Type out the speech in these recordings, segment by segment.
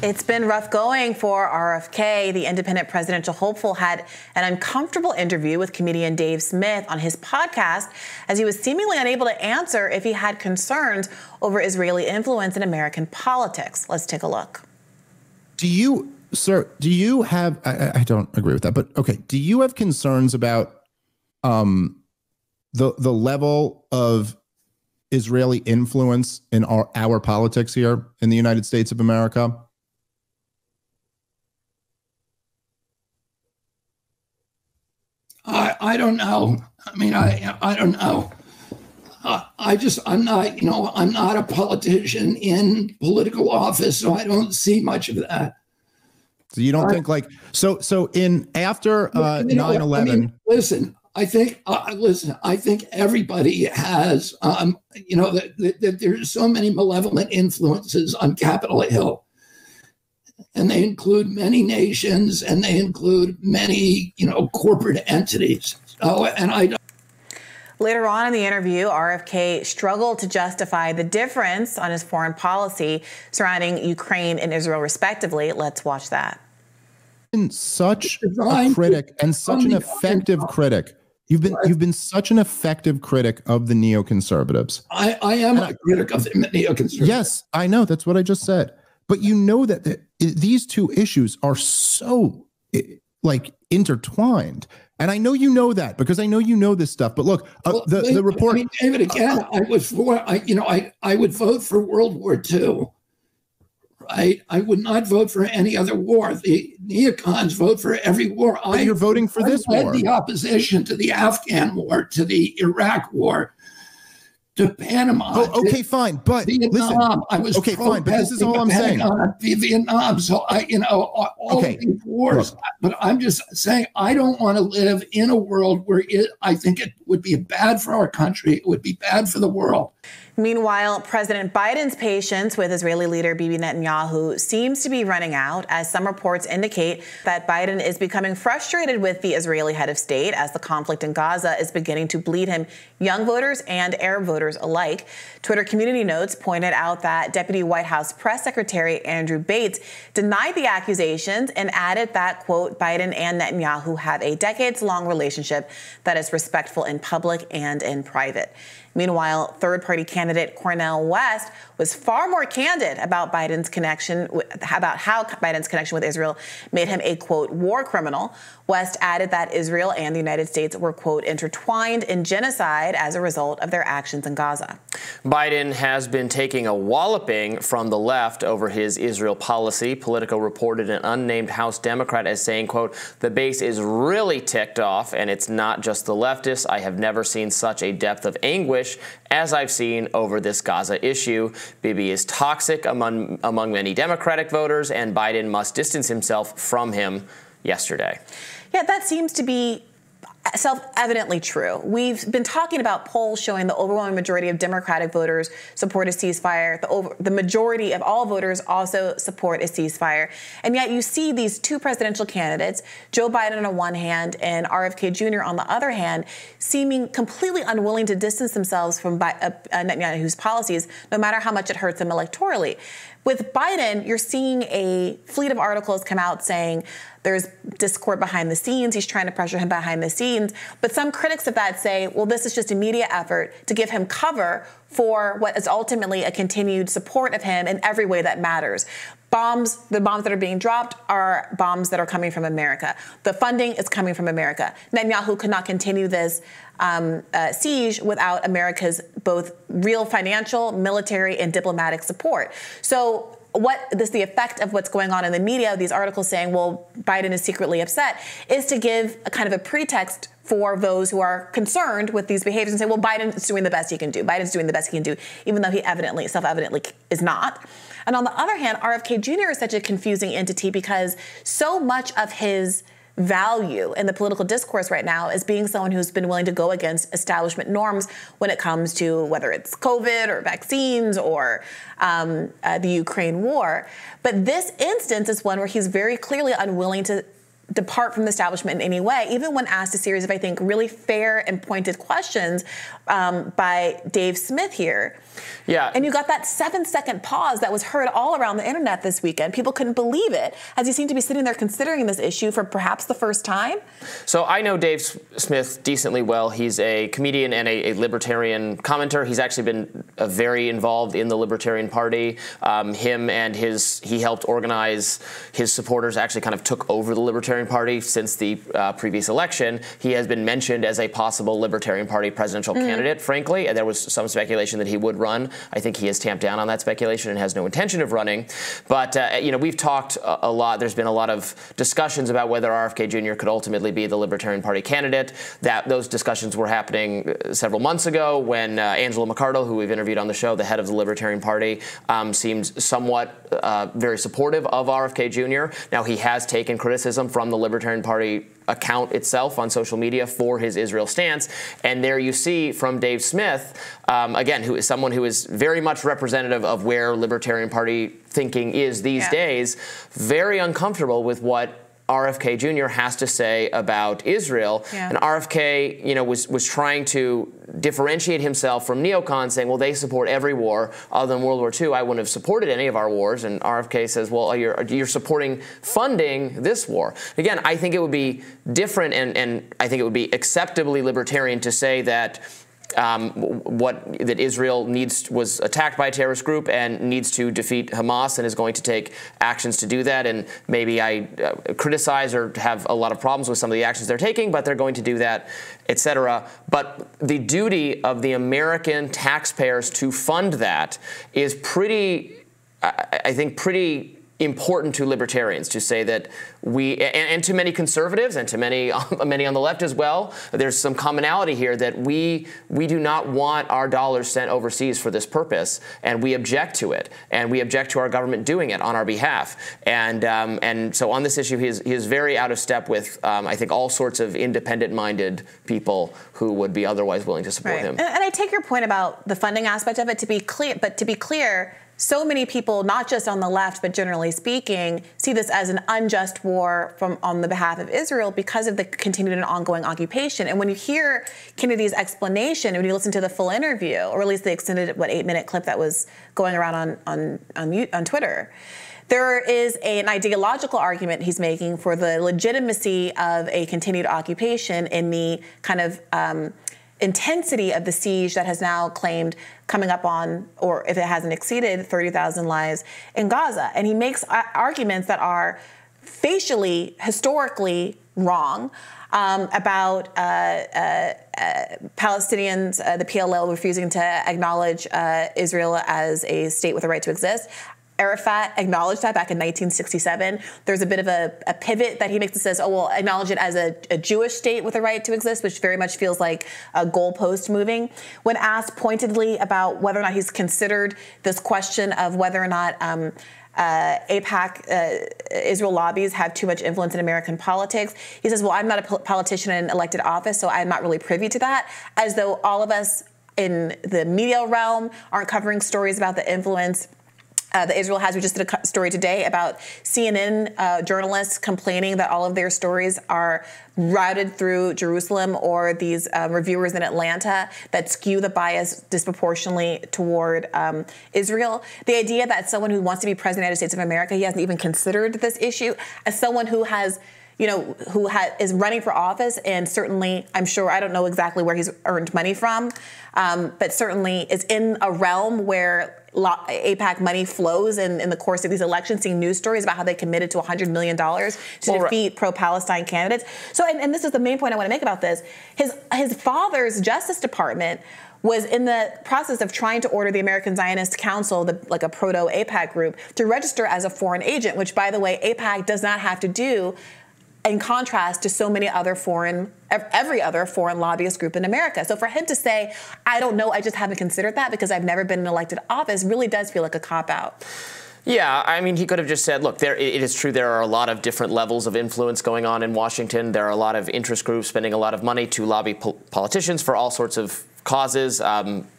It's been rough going for RFK. The independent presidential hopeful had an uncomfortable interview with comedian Dave Smith on his podcast as he was seemingly unable to answer if he had concerns over Israeli influence in American politics. Let's take a look. Do you have, I don't agree with that, but okay. Do you have concerns about the level of Israeli influence in our politics here in the United States of America? I don't know. I mean, I don't know. I'm not a politician in political office, so I don't see much of that. So you don't think like, so in after 9/11. I mean, listen, I think everybody has, that there's so many malevolent influences on Capitol Hill. And they include many nations, and they include many, corporate entities. Later on in the interview, RFK struggled to justify the difference on his foreign policy surrounding Ukraine and Israel, respectively. Let's watch that. Been such a critic and such an effective critic. You've been such an effective critic of the neoconservatives. I am a critic of the neoconservatives. Yes, I know. That's what I just said. But you know that these two issues are so intertwined. And I know you know that because I know you know this stuff. But look, the report. I mean, David, again, I would vote for World War II. Right? I would not vote for any other war. The neocons vote for every war. You're voting for this war. I led the opposition to the Afghan war, to the Iraq war, to Panama. Oh, okay, fine, but Vietnam. Listen. I was okay, fine, but this is all I'm saying. Vietnam. So all of these wars. But I'm just saying, I don't want to live in a world where I think it would be bad for our country. It would be bad for the world. Meanwhile, President Biden's patience with Israeli leader Bibi Netanyahu seems to be running out, as some reports indicate that Biden is becoming frustrated with the Israeli head of state as the conflict in Gaza is beginning to bleed him young voters and Arab voters alike. Twitter community notes pointed out that Deputy White House Press Secretary Andrew Bates denied the accusations and added that, quote, Biden and Netanyahu have a decades-long relationship that is respectful in public and in private. Meanwhile, third-party candidate Cornel West was far more candid about how Biden's connection with Israel made him a, quote, war criminal. West added that Israel and the United States were, quote, intertwined in genocide as a result of their actions in Gaza. Biden has been taking a walloping from the left over his Israel policy. Politico reported an unnamed House Democrat as saying, quote, the base is really ticked off, and it's not just the leftists. I have never seen such a depth of anguish as I've seen over this Gaza issue. Bibi is toxic among many Democratic voters, and Biden must distance himself from him yesterday. Yeah, that seems to be self-evidently true. We've been talking about polls showing the overwhelming majority of Democratic voters support a ceasefire. The majority of all voters also support a ceasefire. And yet you see these two presidential candidates, Joe Biden on the one hand and RFK Jr. on the other hand, seeming completely unwilling to distance themselves from Netanyahu's policies, no matter how much it hurts them electorally. With Biden, you're seeing a fleet of articles come out saying there's discord behind the scenes. He's trying to pressure him behind the scenes. But some critics of that say, well, this is just a media effort to give him cover for what is ultimately a continued support of him in every way that matters. The bombs that are being dropped are bombs that are coming from America. The funding is coming from America. Netanyahu could not continue this siege without America's both real financial, military, and diplomatic support. So the effect of what's going on in the media, these articles saying, well, Biden is secretly upset, is to give a kind of a pretext for those who are concerned with these behaviors and say, well, Biden is doing the best he can do. Biden's doing the best he can do, even though he self-evidently is not. And on the other hand, RFK Jr. is such a confusing entity because so much of his value in the political discourse right now is being someone who's been willing to go against establishment norms when it comes to whether it's COVID or vaccines or the Ukraine war. But this instance is one where he's very clearly unwilling to depart from the establishment in any way, even when asked a series of, I think, really fair and pointed questions by Dave Smith here. Yeah. And you got that 7-second pause that was heard all around the internet this weekend. People couldn't believe it, as he seemed to be sitting there considering this issue for perhaps the first time. So I know Dave Smith decently well. He's a comedian and a libertarian commentator. He's actually been very involved in the Libertarian Party. He helped organize his supporters, actually kind of took over the Libertarian Party since the previous election. He has been mentioned as a possible Libertarian Party presidential candidate, frankly, and there was some speculation that he would run. I think he has tamped down on that speculation and has no intention of running. But, we've talked a lot. There's been a lot of discussions about whether RFK Jr. could ultimately be the Libertarian Party candidate. Those discussions were happening several months ago when Angela McArdle, who we've interviewed on the show, the head of the Libertarian Party, seemed somewhat very supportive of RFK Jr. Now, he has taken criticism from the Libertarian Party account itself on social media for his Israel stance. And there you see from Dave Smith, again, who is someone who is very much representative of where Libertarian Party thinking is these days, very uncomfortable with what RFK Jr. has to say about Israel. And RFK, was trying to differentiate himself from neocons, saying, well, they support every war other than World War II. I wouldn't have supported any of our wars. And RFK says, well, you're supporting funding this war. Again, I think it would be different, and I think it would be acceptably libertarian to say that that Israel was attacked by a terrorist group and needs to defeat Hamas and is going to take actions to do that. And maybe I criticize or have a lot of problems with some of the actions they're taking, but they're going to do that, etc. But the duty of the American taxpayers to fund that is pretty important to libertarians, to say that and to many conservatives and to many on the left as well, there's some commonality here that we do not want our dollars sent overseas for this purpose, and we object to it, and we object to our government doing it on our behalf. And so on this issue, he is very out of step with I think all sorts of independent-minded people who would be otherwise willing to support him. And I take your point about the funding aspect of it, to be clear, so many people, not just on the left, but generally speaking, see this as an unjust war on the behalf of Israel because of the continued and ongoing occupation. And when you hear Kennedy's explanation, when you listen to the full interview, or at least the extended, 8-minute clip that was going around on Twitter, there is an ideological argument he's making for the legitimacy of a continued occupation in the kind of intensity of the siege that has now claimed coming up on, or if it hasn't exceeded, 30,000 lives in Gaza. And he makes arguments that are facially, historically wrong about Palestinians, the PLO refusing to acknowledge Israel as a state with a right to exist. Arafat acknowledged that back in 1967. There's a bit of a pivot that he makes that says, oh, well, acknowledge it as a Jewish state with a right to exist, which very much feels like a goalpost moving. When asked pointedly about whether or not he's considered this question of whether or not AIPAC, Israel lobbies have too much influence in American politics, he says, well, I'm not a politician in elected office, so I'm not really privy to that, as though all of us in the media realm aren't covering stories about the influence that Israel has. We just did a story today about CNN journalists complaining that all of their stories are routed through Jerusalem, or these reviewers in Atlanta that skew the bias disproportionately toward Israel. The idea that someone who wants to be president of the United States of America, he hasn't even considered this issue, as someone who has is running for office, and certainly, I'm sure, I don't know exactly where he's earned money from, but certainly is in a realm where AIPAC money flows in the course of these elections, seeing news stories about how they committed to $100 million to defeat pro-Palestine candidates. So, and this is the main point I want to make about this. His father's Justice Department was in the process of trying to order the American Zionist Council, like a proto-AIPAC group, to register as a foreign agent, which, by the way, AIPAC does not have to do, in contrast to so many other every other foreign lobbyist group in America. So for him to say, I don't know, I just haven't considered that because I've never been in elected office, really does feel like a cop-out. Yeah, I mean, he could have just said, look, it is true there are a lot of different levels of influence going on in Washington. There are a lot of interest groups spending a lot of money to lobby politicians for all sorts of causes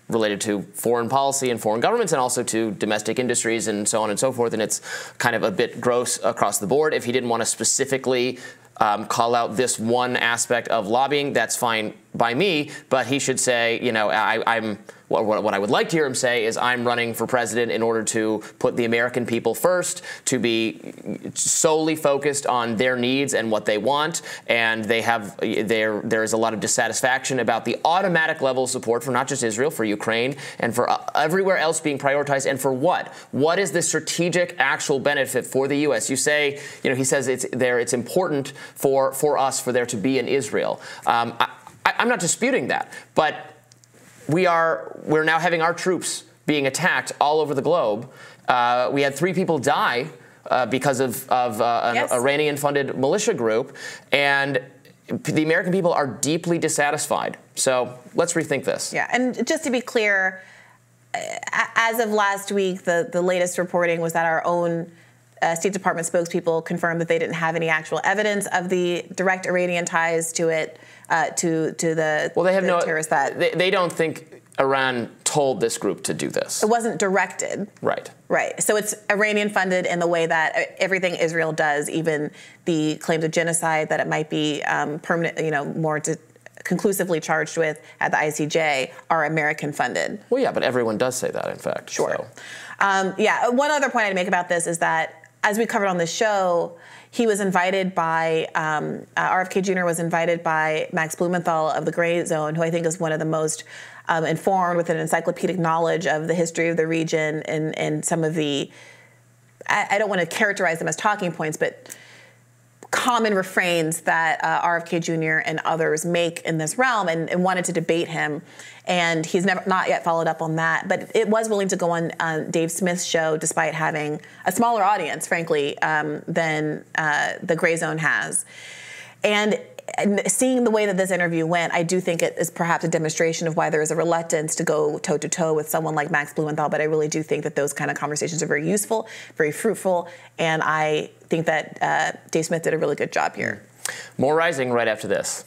related to foreign policy and foreign governments, and also to domestic industries and so on and so forth. And it's kind of a bit gross across the board. If he didn't want to specifically call out this one aspect of lobbying, that's fine by me, but he should say, you know, what I would like to hear him say is I'm running for president in order to put the American people first, to be solely focused on their needs and what they want. And there is a lot of dissatisfaction about the automatic level of support for not just Israel, for Ukraine, and for everywhere else being prioritized. And for what? What is the strategic actual benefit for the U.S.? You say, you know, he says it's important for us for there to be an Israel. I'm not disputing that, but we're now having our troops being attacked all over the globe. We had 3 people die because of an Iranian-funded militia group, and the American people are deeply dissatisfied. So let's rethink this. Yeah, and just to be clear, as of last week, the latest reporting was that our own State Department spokespeople confirmed that they didn't have any actual evidence of the direct Iranian ties to it, to the terrorists that they don't think Iran told this group to do this. It wasn't directed. Right. Right. So it's Iranian funded in the way that everything Israel does, even the claims of genocide that it might be permanent, you know, more conclusively charged with at the ICJ, are American funded. Well, yeah, but everyone does say that, in fact. Sure. So. Yeah. One other point I'd make about this is that, as we covered on the show, he was invited by, RFK Jr. was invited by Max Blumenthal of the Gray Zone, who I think is one of the most informed, with an encyclopedic knowledge of the history of the region and some of the, I don't want to characterize them as talking points, but common refrains that RFK Jr. and others make in this realm, and wanted to debate him. And he's not yet followed up on that. But it was willing to go on Dave Smith's show, despite having a smaller audience, frankly, than the Gray Zone has. And seeing the way that this interview went, I do think it is perhaps a demonstration of why there is a reluctance to go toe-to-toe with someone like Max Blumenthal. But I really do think that those kind of conversations are very useful, very fruitful. And I think that Dave Smith did a really good job here. More Rising right after this.